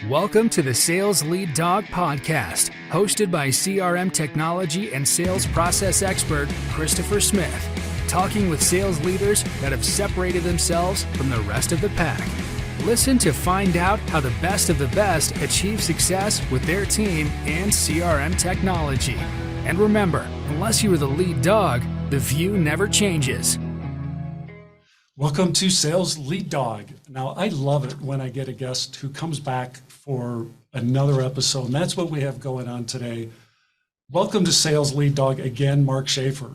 Welcome to the Sales Lead Dog Podcast, hosted by CRM technology and sales process expert Christopher Smith, talking with sales leaders that have separated themselves from the rest of the pack. Listen to find out how the best of the best achieve success with their team and CRM technology. And remember, unless you are the lead dog, the view never changes. Welcome to Sales Lead Dog. Now, I love it when I get a guest who comes back for another episode, and that's what we have going on today. Welcome to Sales Lead Dog again, Mark Schaefer.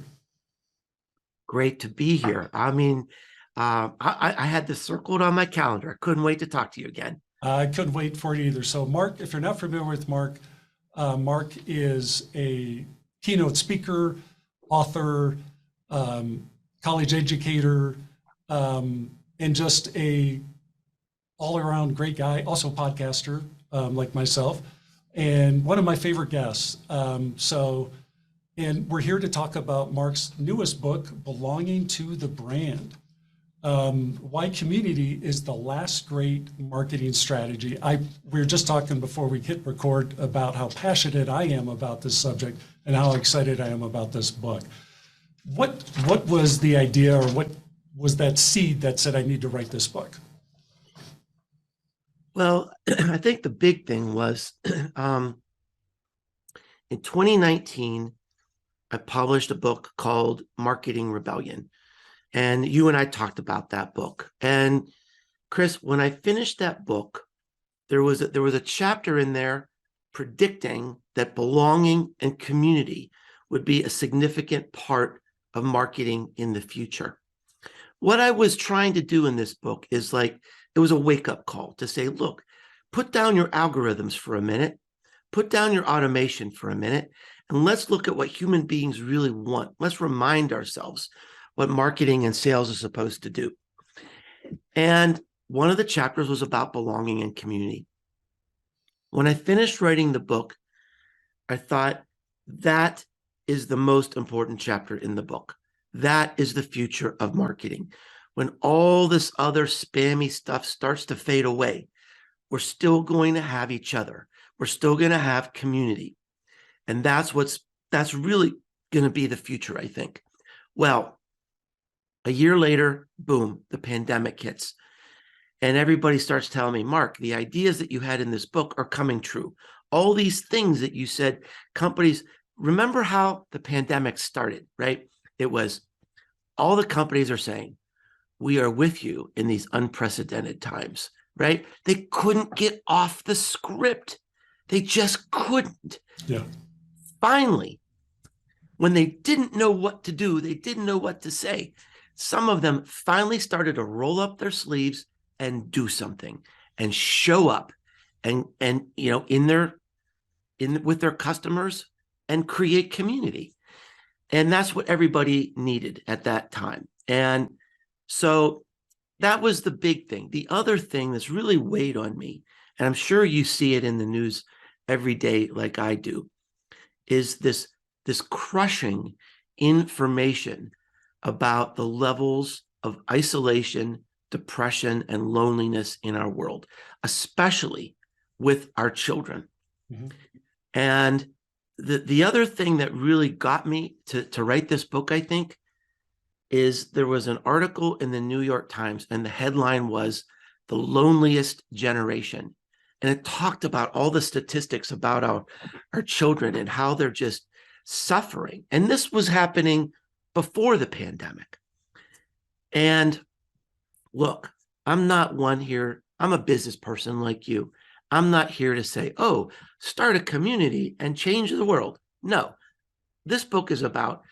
Great to be here. I mean, I had this circled on my calendar. I couldn't wait to talk to you again. I couldn't wait for it either. So, Mark, if you're not familiar with Mark, Mark is a keynote speaker, author, college educator, and just a all-around great guy, also podcaster like myself, and one of my favorite guests. And we're here to talk about Mark's newest book, Belonging to the Brand. Why community is the last great marketing strategy. We were just talking before we hit record about how passionate I am about this subject and how excited I am about this book. What was the idea, or what was that seed that said I need to write this book? Well, I think the big thing was in 2019, I published a book called Marketing Rebellion. And you and I talked about that book. And Chris, when I finished that book, there was a chapter in there predicting that belonging and community would be a significant part of marketing in the future. What I was trying to do in this book is it was a wake-up call to say, look, put down your algorithms for a minute, put down your automation for a minute, and let's look at what human beings really want. Let's remind ourselves what marketing and sales is supposed to do. And one of the chapters was about belonging and community. When I finished writing the book, I thought that is the most important chapter in the book. That is the future of marketing. When all this other spammy stuff starts to fade away, we're still going to have each other. We're still going to have community. And that's really going to be the future, I think. Well, a year later, boom, the pandemic hits. And everybody starts telling me, Mark, the ideas that you had in this book are coming true. All these things that you said, companies, remember how the pandemic started, right? It was all the companies are saying, we are with you in these unprecedented times, right? They couldn't get off the script. They just couldn't. Yeah. Finally, when they didn't know what to do, they didn't know what to say. Some of them finally started to roll up their sleeves and do something and show up and with their customers and create community. And that's what everybody needed at that time. And so that was the big thing. The other thing that's really weighed on me, and I'm sure you see it in the news every day like I do, is this crushing information about the levels of isolation, depression, and loneliness in our world, especially with our children. Mm-hmm. And the other thing that really got me to write this book, I think, is there was an article in the New York Times, and the headline was "The Loneliest Generation." And it talked about all the statistics about our children and how they're just suffering. And this was happening before the pandemic. And look, I'm not one here. I'm a business person like you. I'm not here to say, oh, start a community and change the world. No, this book is about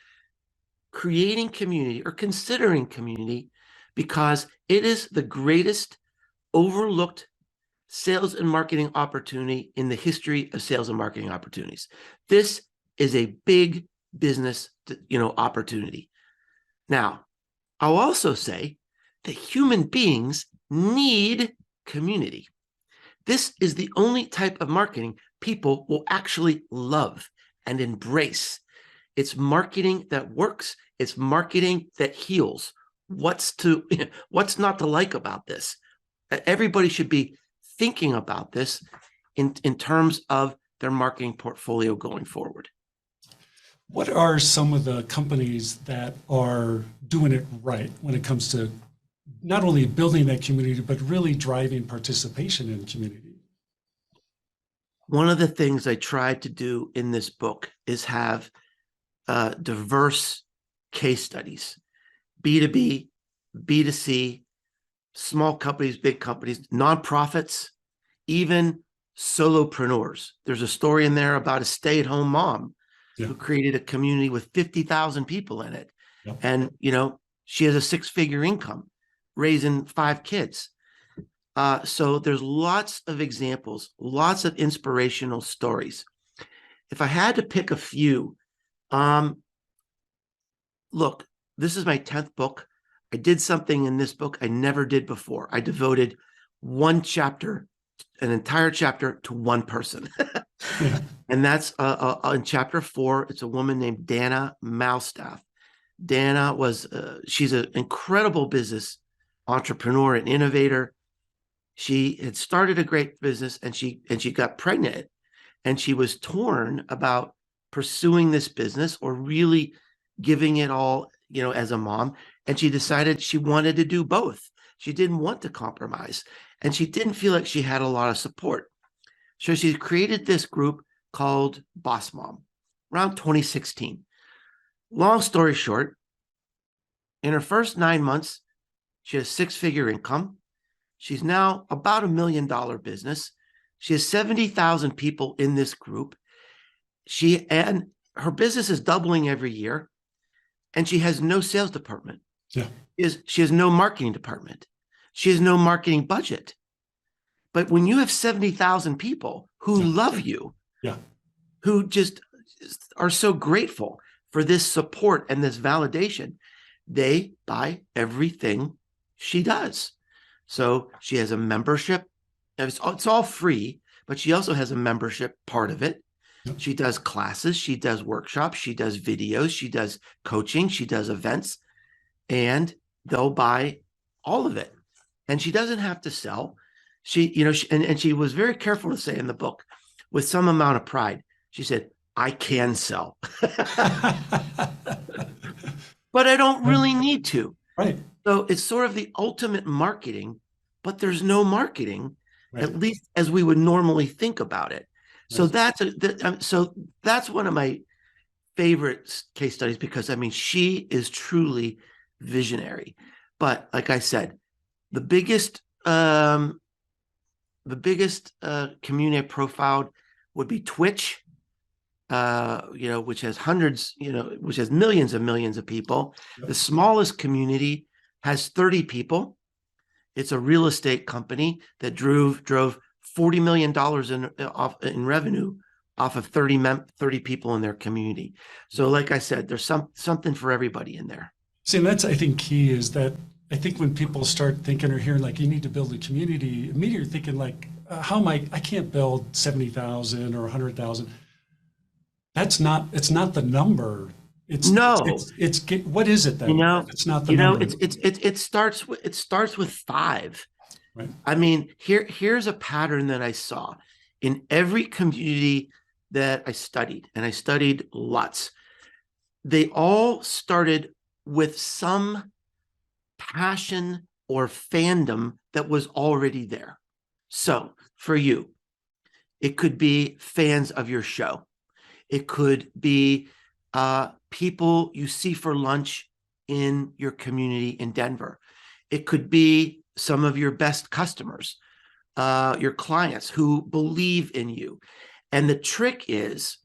creating community or considering community because it is the greatest overlooked sales and marketing opportunity in the history of sales and marketing opportunities. This is a big business, opportunity. Now, I'll also say that human beings need community. This is the only type of marketing people will actually love and embrace. It's marketing that works. It's marketing that heals. What's not to like about this? Everybody should be thinking about this in terms of their marketing portfolio going forward. What are some of the companies that are doing it right when it comes to not only building that community, but really driving participation in the community? One of the things I tried to do in this book is have diverse case studies, B2B, B2C, small companies, big companies, nonprofits, even solopreneurs. There's a story in there about a stay-at-home mom who created a community with 50,000 people in it. Yep. And, she has a 6-figure income, raising 5 kids. So there's lots of examples, lots of inspirational stories. If I had to pick a few, look, this is my 10th book. I did something in this book I never did before. I devoted one chapter, an entire chapter, to one person. Yeah. And that's in chapter 4. It's a woman named Dana Malstaff. Dana she's an incredible business entrepreneur and innovator. She had started a great business, and she got pregnant, and she was torn about pursuing this business or really giving it all, as a mom. And she decided she wanted to do both. She didn't want to compromise, and she didn't feel like she had a lot of support. So she created this group called Boss Mom around 2016. Long story short, in her first 9 months, she has 6-figure income. She's now about $1 million business. She has 70,000 people in this group. And her business is doubling every year, and she has no sales department. Yeah. She has no marketing department. She has no marketing budget. But when you have 70,000 people who love you, who just are so grateful for this support and this validation, they buy everything she does. So she has a membership. It's all free, but she also has a membership part of it. Yep. She does classes, she does workshops, she does videos, she does coaching, she does events, and they'll buy all of it. And she doesn't have to sell. And she was very careful to say in the book, with some amount of pride, she said, I can sell, but I don't really need to. Right. So it's sort of the ultimate marketing, but there's no marketing, right, at least as we would normally think about it. So that's one of my favorite case studies, because she is truly visionary. But like I said, the biggest community I profiled would be Twitch, which has which has millions and millions of people. Yep. The smallest community has 30 people. It's a real estate company that drove $40 million in revenue off of 30 people in their community. So like I said, there's something for everybody in there. See, and that's, I think, key is that I think when people start thinking or hearing like you need to build a community, immediately thinking like, how am I can't build 70,000 or 100,000. It's not the number. It's what is it then? It's not the number. It starts with 5. Right. Here's a pattern that I saw in every community that I studied, and I studied lots. They all started with some passion or fandom that was already there. So for you, it could be fans of your show. It could be people you see for lunch in your community in Denver. It could be some of your best customers, your clients who believe in you. And the trick is,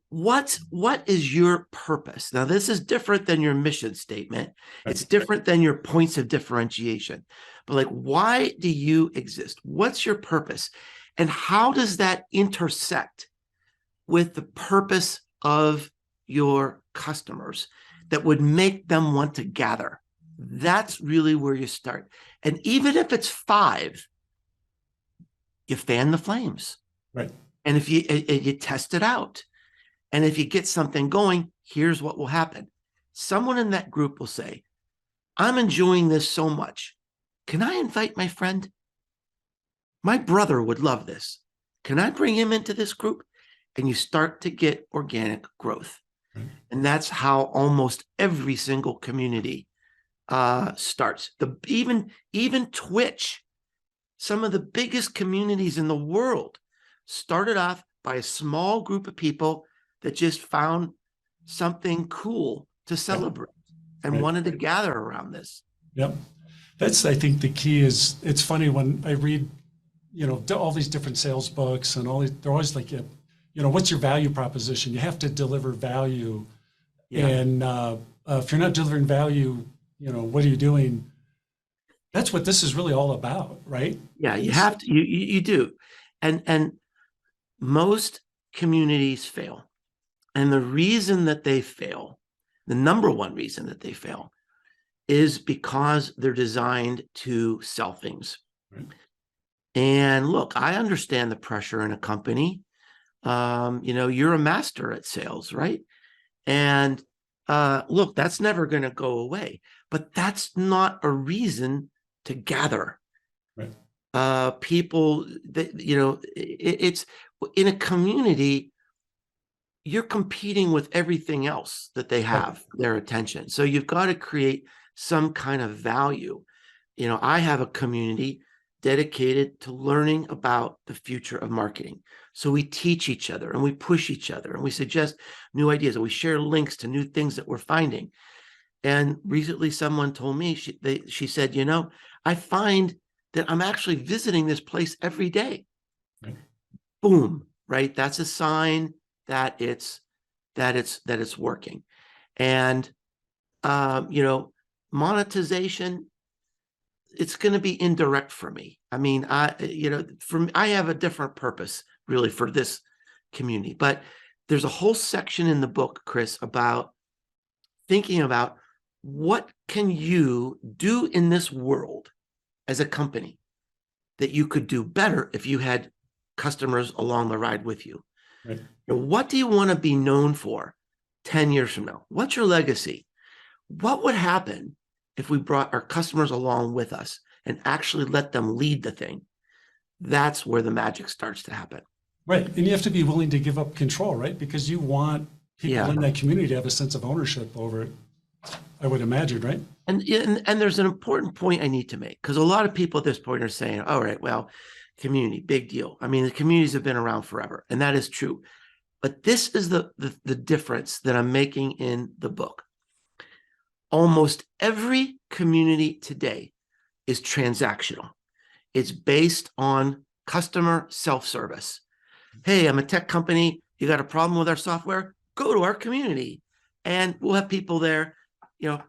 what is your purpose? Now, this is different than your mission statement. It's different than your points of differentiation. But why do you exist? What's your purpose? And how does that intersect with the purpose of your customers that would make them want to gather? That's really where you start. And even if it's 5, you fan the flames. Right. And if you test it out, and if you get something going, here's what will happen. Someone in that group will say, I'm enjoying this so much. Can I invite my friend? My brother would love this. Can I bring him into this group? And you start to get organic growth. Right. And that's how almost every single community starts. Even Twitch, some of the biggest communities in the world, started off by a small group of people that just found something cool to celebrate and wanted to gather around this. Yep. That's, I think, the key is, it's funny when I read, all these different sales books and they're always like, what's your value proposition? You have to deliver value. Yeah. And if you're not delivering value, what are you doing? That's what this is really all about, right? Yeah, you have to, you do. And most communities fail. And the reason that they fail, the number one reason that they fail, is because they're designed to sell things. Right. And look, I understand the pressure in a company. You're a master at sales, right? And look, that's never going to go away, but that's not a reason to gather. Right. People that, it's in a community, you're competing with everything else that they have, their attention. So you've got to create some kind of value. I have a community dedicated to learning about the future of marketing. So we teach each other and we push each other and we suggest new ideas and we share links to new things that we're finding. And recently someone told me, she said, I find that I'm actually visiting this place every day. Right. Boom, right? That's a sign that it's working. And monetization, it's going to be indirect for me. I mean, I have a different purpose really for this community, but there's a whole section in the book, Chris, about thinking about what can you do in this world as a company that you could do better if you had customers along the ride with you. Right. What do you want to be known for 10 years from now? What's your legacy? What would happen if we brought our customers along with us and actually let them lead the thing? That's where the magic starts to happen. Right. And you have to be willing to give up control, right? Because you want people in that community to have a sense of ownership over it, I would imagine, right? And there's an important point I need to make, because a lot of people at this point are saying, all right, well, community, big deal. I mean, the communities have been around forever, and that is true. But this is the difference that I'm making in the book. Almost every community today is transactional. It's based on customer self-service. Hey, I'm a tech company. You got a problem with our software? Go to our community and we'll have people there.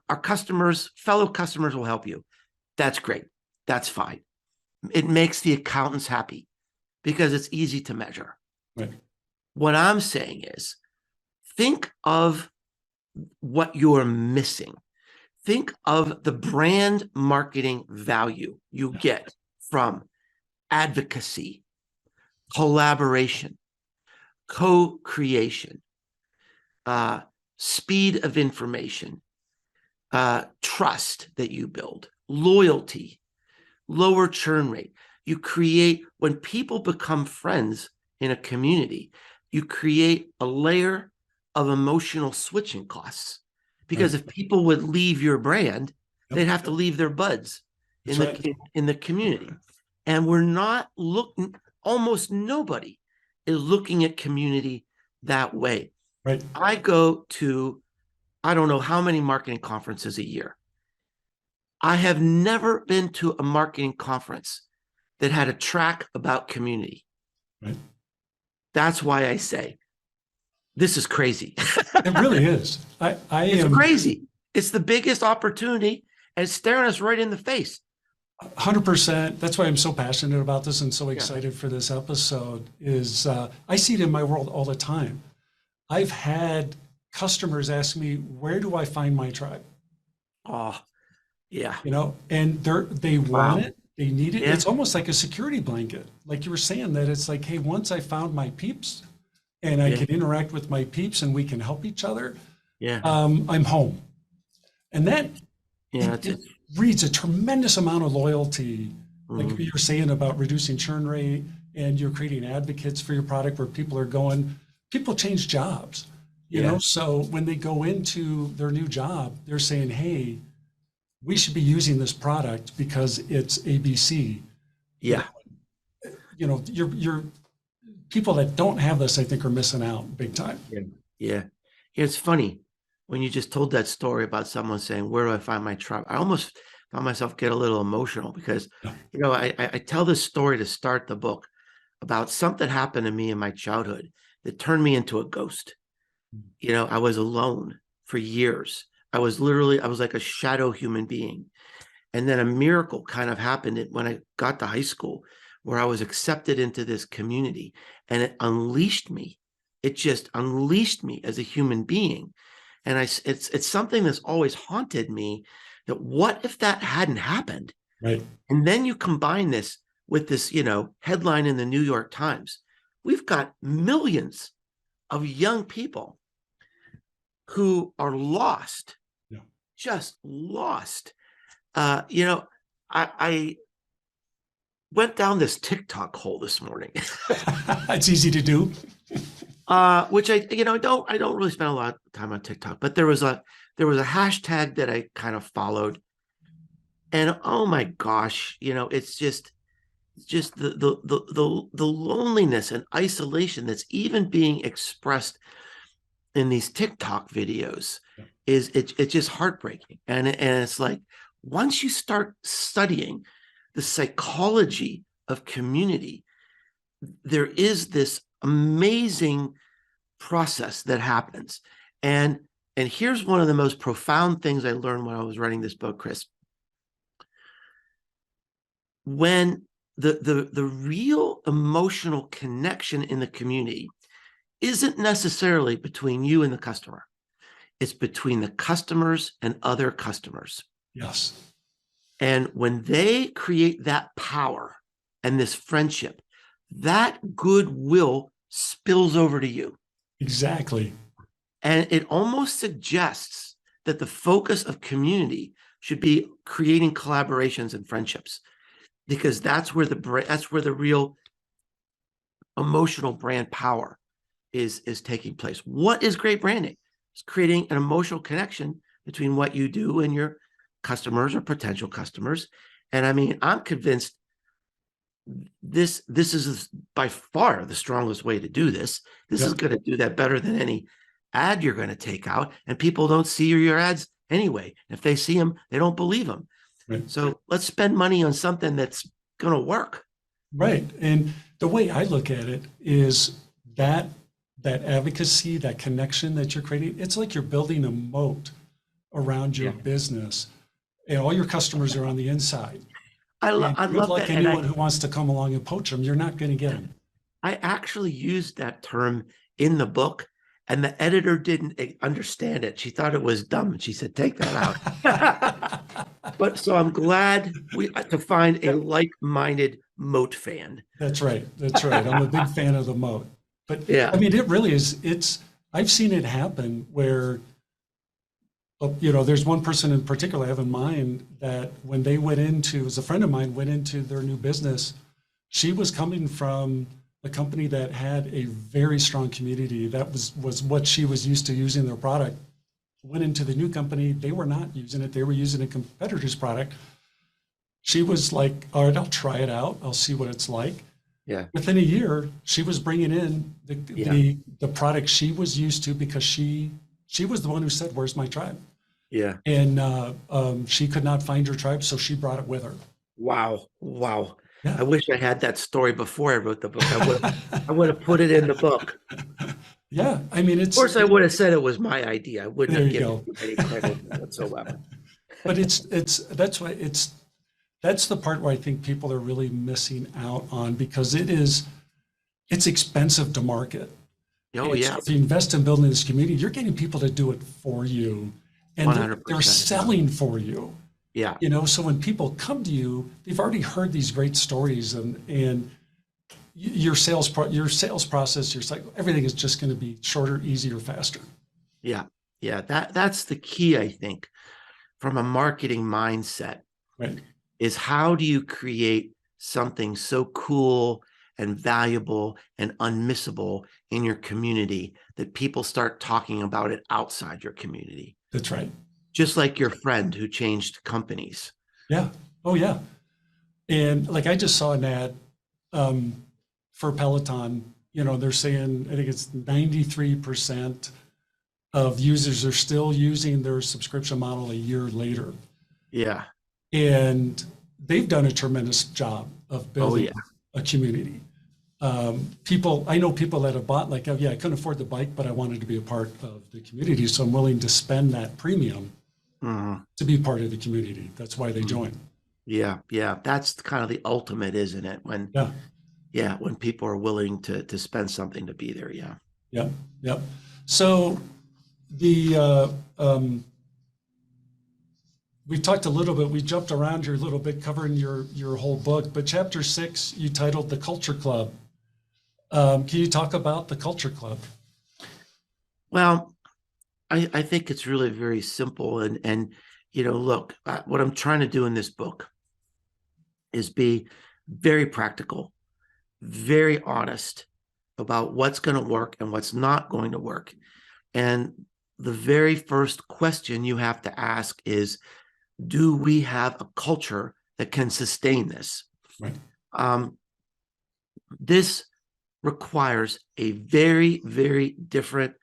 Our customers, fellow customers will help you. That's great. That's fine. It makes the accountants happy because it's easy to measure. Right. What I'm saying is, think of what you're missing. Think of the brand marketing value you get from advocacy, collaboration, co-creation, speed of information, trust that you build, loyalty, lower churn rate. You create, when people become friends in a community, you create a layer of emotional switching costs. Because if people would leave your brand, they'd have to leave their buds in the community. And we're not looking, almost nobody is looking at community that way. Right. I go to, I don't know how many marketing conferences a year. I have never been to a marketing conference that had a track about community. Right. That's why I say, this is crazy. It really is. It's crazy. It's the biggest opportunity and it's staring us right in the face. 100%. That's why I'm so passionate about this and so excited for this episode is I see it in my world all the time. I've had customers ask me, where do I find my tribe? Oh, yeah. And they want it. They need it. Yeah. It's almost like a security blanket. Like you were saying that it's like, hey, once I found my peeps and I can interact with my peeps and we can help each other, I'm home. And that it breeds a tremendous amount of loyalty Like you're saying about reducing churn rate, and you're creating advocates for your product where people are going, people change jobs, you know? So when they go into their new job, they're saying, hey, we should be using this product because it's ABC. Yeah. You know, you're people that don't have this, I think, are missing out big time. Yeah. It's funny when you just told that story about someone saying, where do I find my tribe? I almost found myself get a little emotional because, you know, I tell this story to start the book about something happened to me in my childhood that turned me into a ghost. You know, I was alone for years. I was like a shadow human being. And then a miracle kind of happened when I got to high school, where I was accepted into this community, and it unleashed me. It just unleashed me as a human being. And it's something that's always haunted me, that what if that hadn't happened? Right. And then you combine this with this, you know, headline in the New York Times. We've got millions of young people who are lost, just lost. You know, I went down this TikTok hole this morning. It's easy to do. Which I don't really spend a lot of time on TikTok, but there was a hashtag that I kind of followed, and oh my gosh, you know, it's just the loneliness and isolation that's even being expressed in these TikTok videos it's just heartbreaking. And it's like, once you start studying the psychology of community, there is this amazing process that happens. And here's one of the most profound things I learned when I was writing this book, Chris. When the real emotional connection in the community isn't necessarily between you and the customer. It's between the customers and other customers. Yes. And when they create that power and this friendship, that goodwill spills over to you. Exactly. And it almost suggests that the focus of community should be creating collaborations and friendships, because that's where the real emotional brand power is taking place. What is great branding? It's creating an emotional connection between what you do and your customers or potential customers. And I mean, I'm convinced this is by far the strongest way to do this. This is going to do that better than any ad you're going to take out. And people don't see your ads anyway. If they see them, they don't believe them. Right. So let's spend money on something that's going to work. Right. And the way I look at it is that advocacy, that connection that you're creating, it's like you're building a moat around your business, and all your customers are on the inside. I love like that. Anyone who wants to come along and poach them, you're not going to get them. I actually used that term in the book, and the editor didn't understand it. She thought it was dumb, and she said, "Take that out." But so I'm glad to find a like-minded moat fan. That's right. That's right. I'm a big fan of the moat. But yeah, I mean, it really is. I've seen it happen where, you know, there's one person in particular I have in mind that when they went into, as a friend of mine, went into their new business, she was coming from a company that had a very strong community. That was what she was used to using their product. Went into the new company, they were not using it. They were using a competitor's product. She was like, all right, I'll try it out. I'll see what it's like. Yeah. Within a year, she was bringing in the product she was used to, because she was the one who said, "Where's my tribe?" Yeah. And she could not find her tribe, so she brought it with her. Wow. Yeah. I wish I had that story before I wrote the book. I would have put it in the book. Yeah. I mean, of course I would have said it was my idea. I wouldn't have given any credit whatsoever. But that's the part where I think people are really missing out on, because it's expensive to market. Oh, and yeah. So if you invest in building this community, you're getting people to do it for you, and they're selling for you. Yeah. You know, so when people come to you, they've already heard these great stories, and your sales process, your cycle, everything is just going to be shorter, easier, faster. Yeah. That's the key, I think, from a marketing mindset. Right. Is how do you create something so cool and valuable and unmissable in your community that people start talking about it outside your community. That's right. Just like your friend who changed companies. Yeah. Oh, yeah. And like I just saw an ad for Peloton. You know, they're saying, I think it's 93% of users are still using their subscription model a year later. Yeah. And they've done a tremendous job of building a community. I know people that have bought, like, oh yeah, I couldn't afford the bike, but I wanted to be a part of the community. So I'm willing to spend that premium to be part of the community. That's why they join. Yeah. Yeah. That's kind of the ultimate, isn't it? When, when people are willing to spend something to be there. Yeah. Yep. Yep. So we talked a little bit, we jumped around here a little bit covering your whole book, but chapter 6, you titled The Culture Club. Can you talk about the Culture Club? Well, I think it's really very simple. And you know, look, what I'm trying to do in this book is be very practical, very honest about what's going to work and what's not going to work. And the very first question you have to ask is, do we have a culture that can sustain this? Right. This requires a very, very different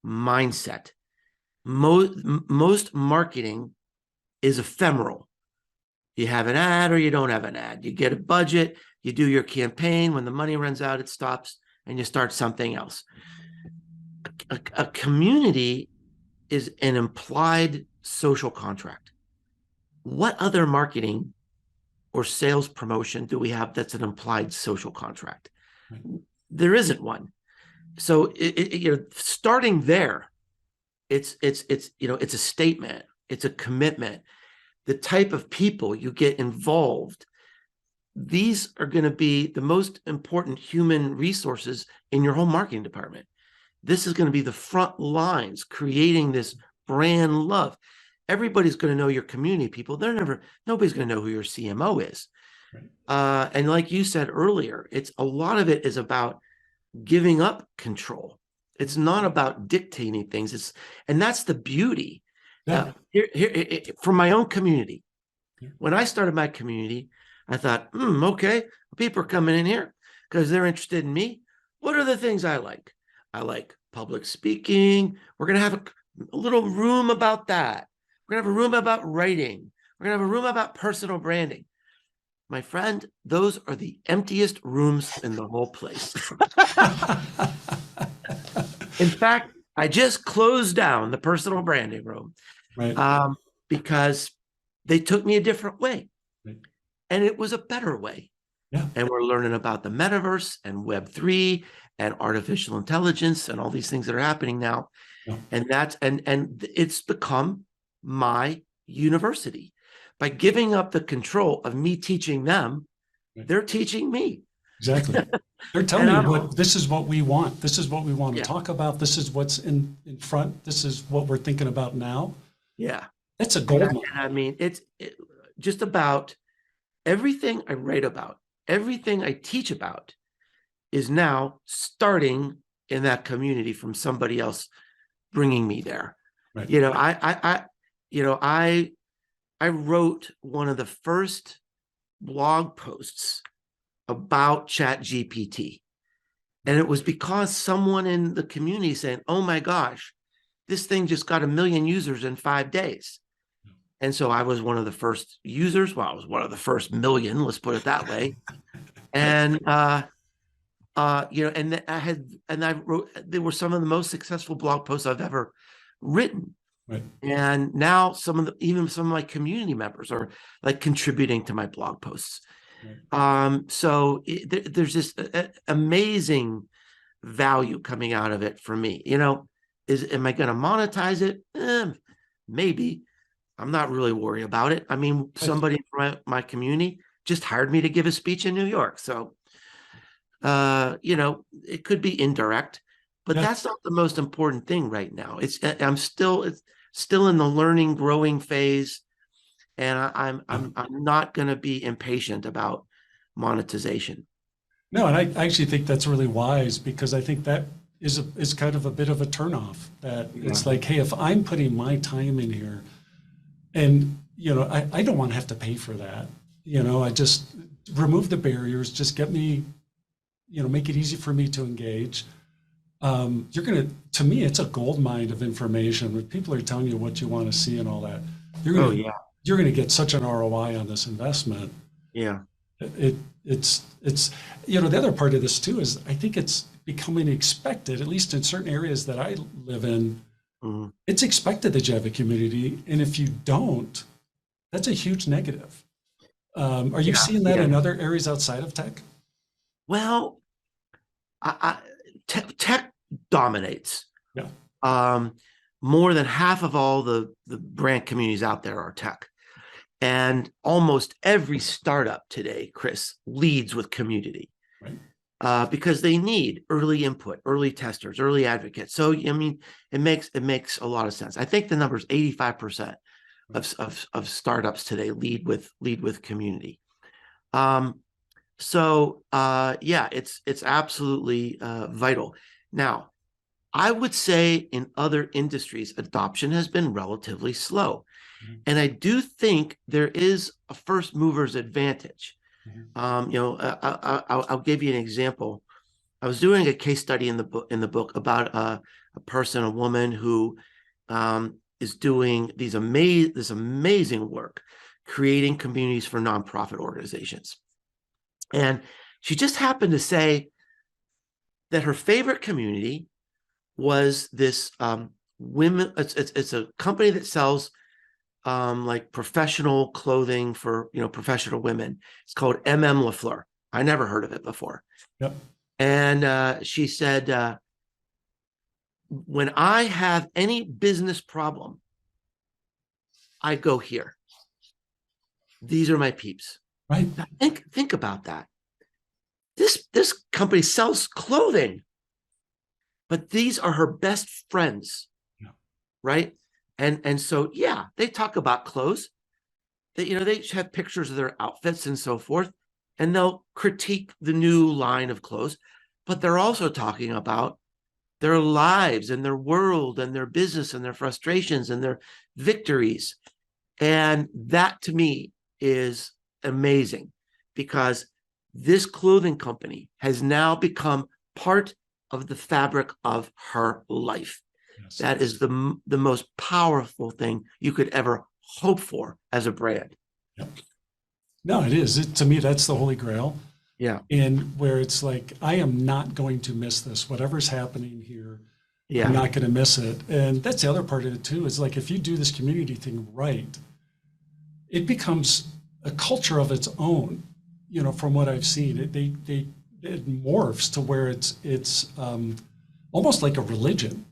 mindset. Most marketing is ephemeral. You have an ad or you don't have an ad. You get a budget, you do your campaign. When the money runs out, it stops and you start something else. A community is an implied social contract. What other marketing or sales promotion do we have that's an implied social contract? Right. There isn't one. So starting there, it's a statement, it's a commitment. The type of people you get involved, these are going to be the most important human resources in your whole marketing department. This is going to be the front lines creating this brand love. Everybody's going to know your community people. Nobody's going to know who your CMO is. Right. And like you said earlier, a lot of it is about giving up control. It's not about dictating things. And that's the beauty. Yeah. From my own community. Yeah. When I started my community, I thought, okay, people are coming in here because they're interested in me. What are the things I like? I like public speaking. We're going to have a little room about that. We're going to have a room about writing. We're going to have a room about personal branding. My friend, those are the emptiest rooms in the whole place. In fact, I just closed down the personal branding room, right, because they took me a different way. Right. And it was a better way. Yeah. And we're learning about the metaverse and Web3 and artificial intelligence and all these things that are happening now. Yeah. And it's become my university. By giving up the control of me teaching them, they're teaching me. Exactly. They're telling me this is what we want. This is what we want to talk about. This is what's in front. This is what we're thinking about now. Yeah. That's a gold mine. I mean, it's just about everything I write about, everything I teach about is now starting in that community from somebody else bringing me there. Right. You know, I wrote one of the first blog posts about ChatGPT. And it was because someone in the community saying, oh my gosh, this thing just got 1 million users in 5 days. And so I was one of the first users. Well, I was one of the first million, let's put it that way. And, I wrote, they were some of the most successful blog posts I've ever written. Right. And now even some of my community members are like contributing to my blog posts. Right. There's this amazing value coming out of it for me. You know, am I going to monetize it? Maybe. I'm not really worried about it. I mean, somebody from my community just hired me to give a speech in New York. So, it could be indirect, but that's not the most important thing right now. It's still in the learning, growing phase. And I'm not going to be impatient about monetization. No, and I actually think that's really wise, because I think that is kind of a bit of a turnoff, that it's like, hey, if I'm putting my time in here, and I don't want to have to pay for that. I just remove the barriers, just get me, make it easy for me to engage. To me, it's a gold mine of information when people are telling you what you want to see and all that. You're going to get such an ROI on this investment. Yeah. It's the other part of this too is I think it's becoming expected, at least in certain areas that I live in. Mm-hmm. It's expected that you have a community, and if you don't, that's a huge negative. Are you seeing that in other areas outside of tech? Well, tech dominates. Yeah. More than half of all the brand communities out there are tech. And almost every startup today, Chris, leads with community. Right. Because they need early input, early testers, early advocates. So, I mean, it makes a lot of sense. I think the number is 85% of startups today lead with community. It's absolutely vital. Now, I would say in other industries, adoption has been relatively slow. Mm-hmm. And I do think there is a first mover's advantage. Mm-hmm. I'll give you an example. I was doing a case study in the book about a woman who is doing this amazing work, creating communities for nonprofit organizations. And she just happened to say that her favorite community was this women. It's a company that sells like professional clothing for professional women. It's called LaFleur. I never heard of it before. Yep. And she said, when I have any business problem, I go here. These are my peeps. Right. Now, think about that. This company sells clothing, but these are her best friends. Yeah. Right. And so, yeah, they talk about clothes. They have pictures of their outfits and so forth, and they'll critique the new line of clothes, but they're also talking about their lives and their world and their business and their frustrations and their victories. And that to me is amazing, because this clothing company has now become part of the fabric of her life. Yes. That is the most powerful thing you could ever hope for as a brand. Yep. No, it is. To me, that's the holy grail. Yeah. And where it's like, I am not going to miss this. Whatever's happening here, yeah. I'm not going to miss it. And that's the other part of it too, is like, if you do this community thing right, it becomes a culture of its own. From what I've seen, it morphs to where it's almost like a religion.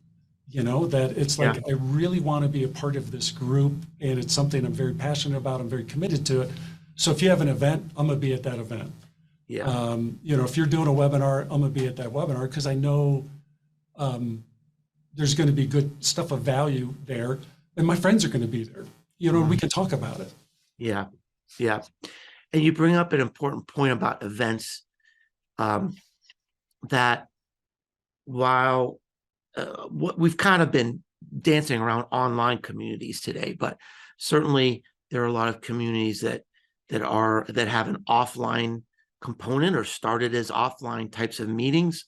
That it's like, yeah. I really want to be a part of this group, and it's something I'm very passionate about. I'm very committed to it. So if you have an event, I'm going to be at that event. Yeah. If you're doing a webinar, I'm going to be at that webinar, because I know there's going to be good stuff of value there, and my friends are going to be there. We can talk about it. Yeah. Yeah. And you bring up an important point about events, that while we've kind of been dancing around online communities today, but certainly there are a lot of communities that have an offline component or started as offline types of meetings.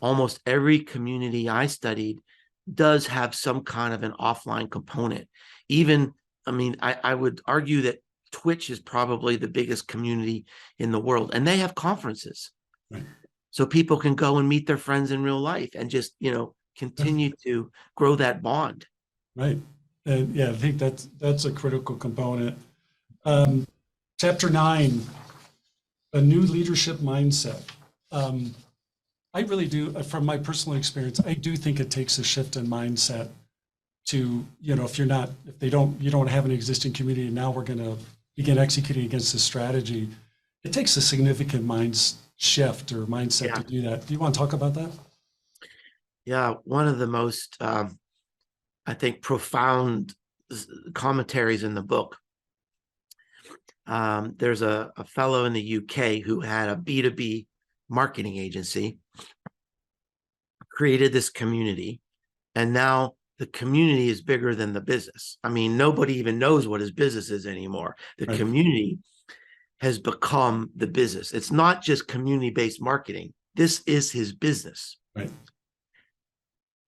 Almost every community I studied does have some kind of an offline component. I would argue that Twitch is probably the biggest community in the world, and they have conferences. Right. So people can go and meet their friends in real life and just, continue to grow that bond. Right. And yeah, I think that's a critical component. Chapter 9, a new leadership mindset. I really do, from my personal experience, I do think it takes a shift in mindset to, if you don't have an existing community, and now we're going to begin executing against this strategy, it takes a significant shift or mindset to do that. Do you want to talk about that? Yeah, one of the most, I think, profound commentaries in the book There's a fellow in the UK who had a B2B marketing agency, created this community, and now the community is bigger than the business. I mean, nobody even knows what his business is anymore. The Right. community has become the business. It's not just community-based marketing. This is his business. Right.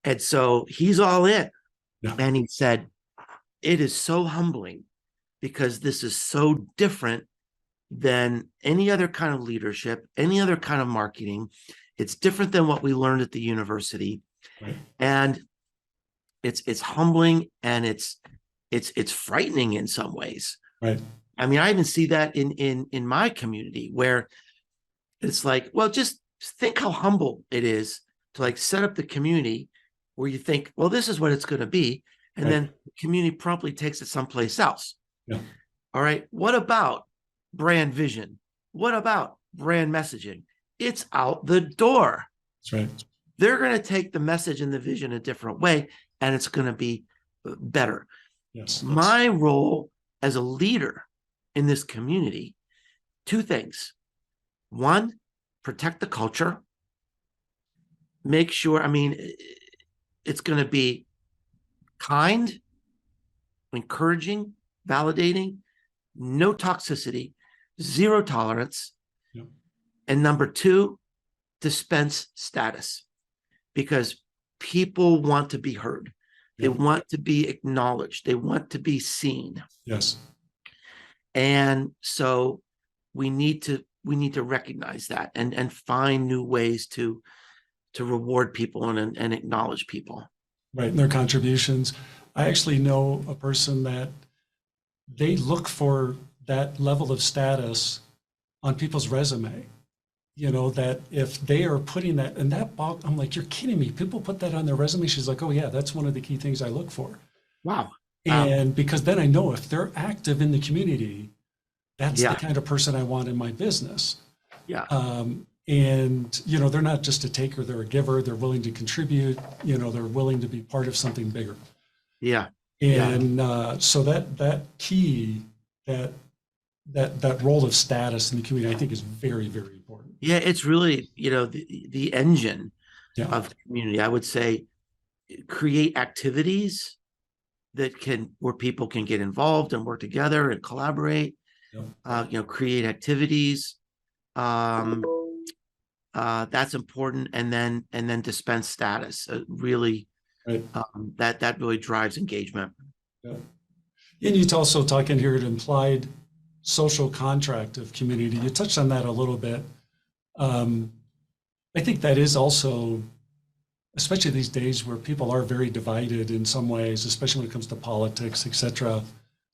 And so he's all in. Yeah. And he said, it is so humbling because this is so different than any other kind of leadership, any other kind of marketing. It's different than what we learned at the university. Right. And it's humbling, and it's frightening in some ways. Right. I mean, I even see that in my community, where it's like, well, just think how humble it is to like set up the community where you think, well, this is what it's going to be. And Right. then the community promptly takes it someplace else. Yeah. All right. What about brand vision? What about brand messaging? It's out the door. That's right. They're going to take the message and the vision a different way, and it's going to be better. Yes. My role as a leader in this community, two things. One, protect the culture. Make sure, I mean, it's going to be kind, encouraging, validating, no toxicity, zero tolerance. Yep. And number two, dispense status, because people want to be heard. They Yep. want to be acknowledged. They want to be seen. Yes. And so we need to recognize that and find new ways to reward people and acknowledge people. Right. And their contributions. I actually know a person that they look for that level of status on people's resume. You know, that if they are putting that in that box, I'm like, you're kidding me. People put that on their resume. She's like, oh yeah, that's one of the key things I look for. Wow. And because then I know if they're active in the community, that's Yeah. the kind of person I want in my business. Yeah. And, you know, they're not just a taker, they're a giver, they're willing to contribute, you know, they're willing to be part of something bigger. Yeah. And so that key, that role of status in the community, I think is very, very important. Yeah. It's really, you know, the engine Yeah. of the community. I would say create activities where people can get involved and work together and collaborate. Yep. You know, create activities. That's important. And then dispense status. Really, Right. That really drives engagement. Yeah. And you also talk in here at implied social contract of community. You touched on that a little bit. I think that is also, especially these days where people are very divided in some ways, especially when it comes to politics, et cetera.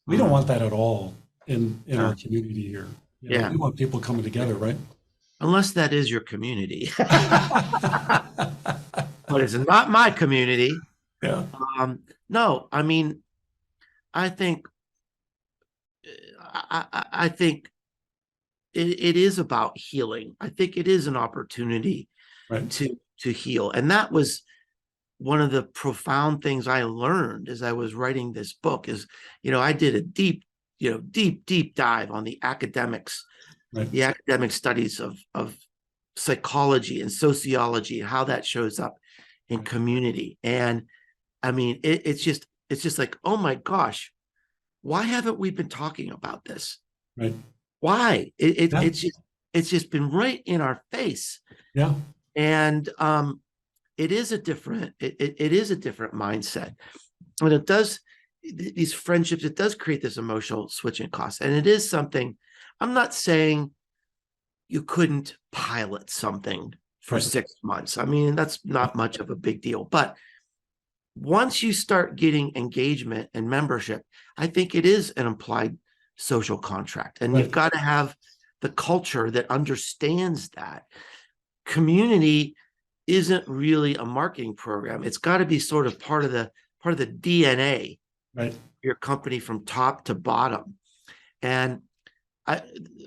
We don't want that at all in our community here. You know, Yeah. we want people coming together, right? Unless that is your community. But it's not my community. Yeah. No, I mean, I think it is about healing. I think it is an opportunity Right. to heal. And that was one of the profound things I learned as I was writing this book is, you know, I did a deep dive on the academics, Right. the academic studies of psychology and sociology and how that shows up in community. And I mean, it's just like, oh my gosh, why haven't we been talking about this? Right. Why? Yeah. It's just been right in our face. Yeah. And it is a different mindset. And it does, these friendships, it does create this emotional switching cost. And it is something, I'm not saying you couldn't pilot something for Right. 6 months. I mean, that's not much of a big deal. But once you start getting engagement and membership, I think it is an implied social contract. And Right. you've got to have the culture that understands that. Community isn't really a marketing program. It's got to be sort of part of the DNA Right. of your company from top to bottom. And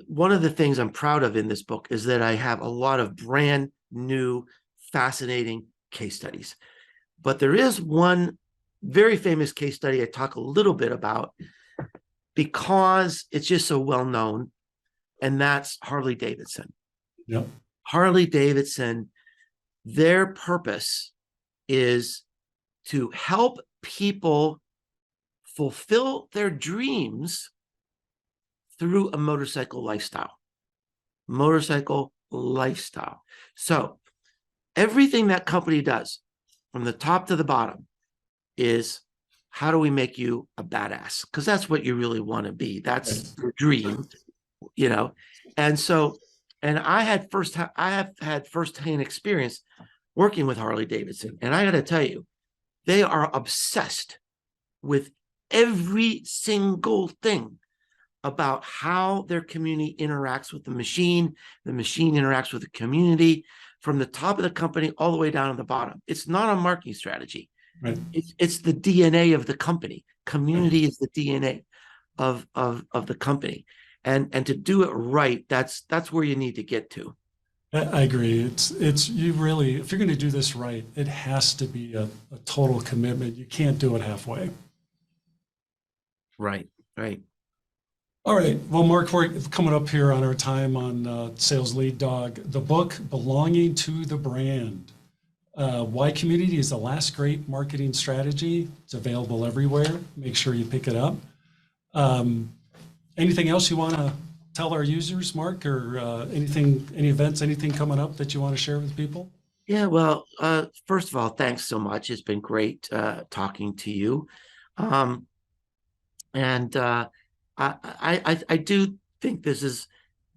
one of the things I'm proud of in this book is that I have a lot of brand new, fascinating case studies. But there is one very famous case study I talk a little bit about. because it's just so well known, and that's Harley Davidson. Yep. Harley Davidson, their purpose is to help people fulfill their dreams through a motorcycle lifestyle. Motorcycle lifestyle. So everything that company does from the top to the bottom is, how do we make you a badass? Because that's what you really want to be. That's your dream, you know. And so, and I have had firsthand experience working with Harley Davidson. And I got to tell you, they are obsessed with every single thing about how their community interacts with the machine interacts with the community, from the top of the company all the way down to the bottom. It's not a marketing strategy. Right. It's the DNA of the company. Community is the DNA of the company. And to do it right, that's where you need to get to. I agree. It's you really, if you're going to do this right, it has to be a total commitment. You can't do it halfway. Right. All right. Well, Mark, we're coming up here on our time on Sales Lead Dog, the book Belonging to the Brand. Why Community is the last great marketing strategy. It's available everywhere. Make sure you pick it up. Anything else you want to tell our users, Mark, or any events, anything coming up that you want to share with people? Yeah, well, first of all, thanks so much. It's been great talking to you. I do think this is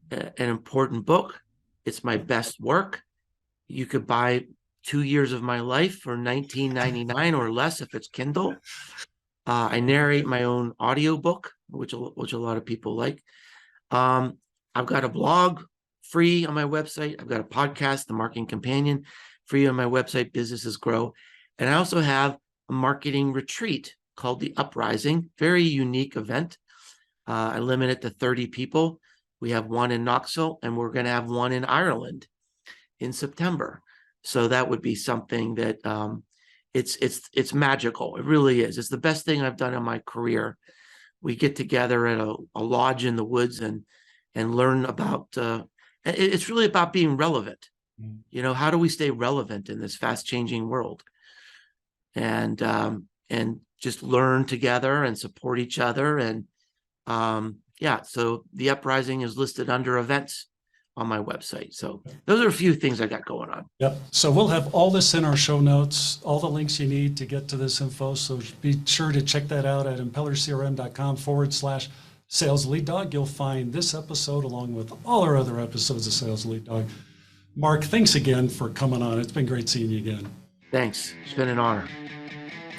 an important book. It's my best work. You could buy 2 years of my life for $19.99 or less if it's Kindle. I narrate my own audiobook, which a lot of people like. I've got a blog free on my website. I've got a podcast, The Marketing Companion, free on my website, Businesses Grow. And I also have a marketing retreat called The Uprising, very unique event. I limit it to 30 people. We have one in Knoxville, and we're going to have one in Ireland in September. So that would be something that it's magical. It really is. It's the best thing I've done in my career. We get together at a lodge in the woods and learn about. It's really about being relevant. You know, how do we stay relevant in this fast-changing world? And just learn together and support each other. And so The Uprising is listed under events on my website. So those are a few things I got going on. Yep. So we'll have all this in our show notes, all the links you need to get to this info. So be sure to check that out at impellercrm.com/Sales Lead Dog. You'll find this episode along with all our other episodes of Sales Lead Dog. Mark, thanks again for coming on. It's been great seeing you again. Thanks. It's been an honor.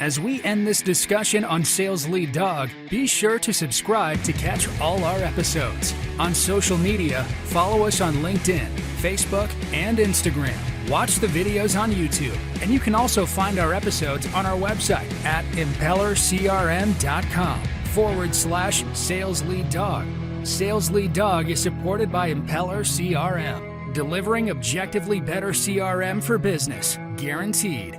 As we end this discussion on Sales Lead Dog, be sure to subscribe to catch all our episodes. On social media, follow us on LinkedIn, Facebook, and Instagram. Watch the videos on YouTube, and you can also find our episodes on our website at impellercrm.com/Sales Lead Dog. Sales Lead Dog is supported by Impeller CRM, delivering objectively better CRM for business, guaranteed.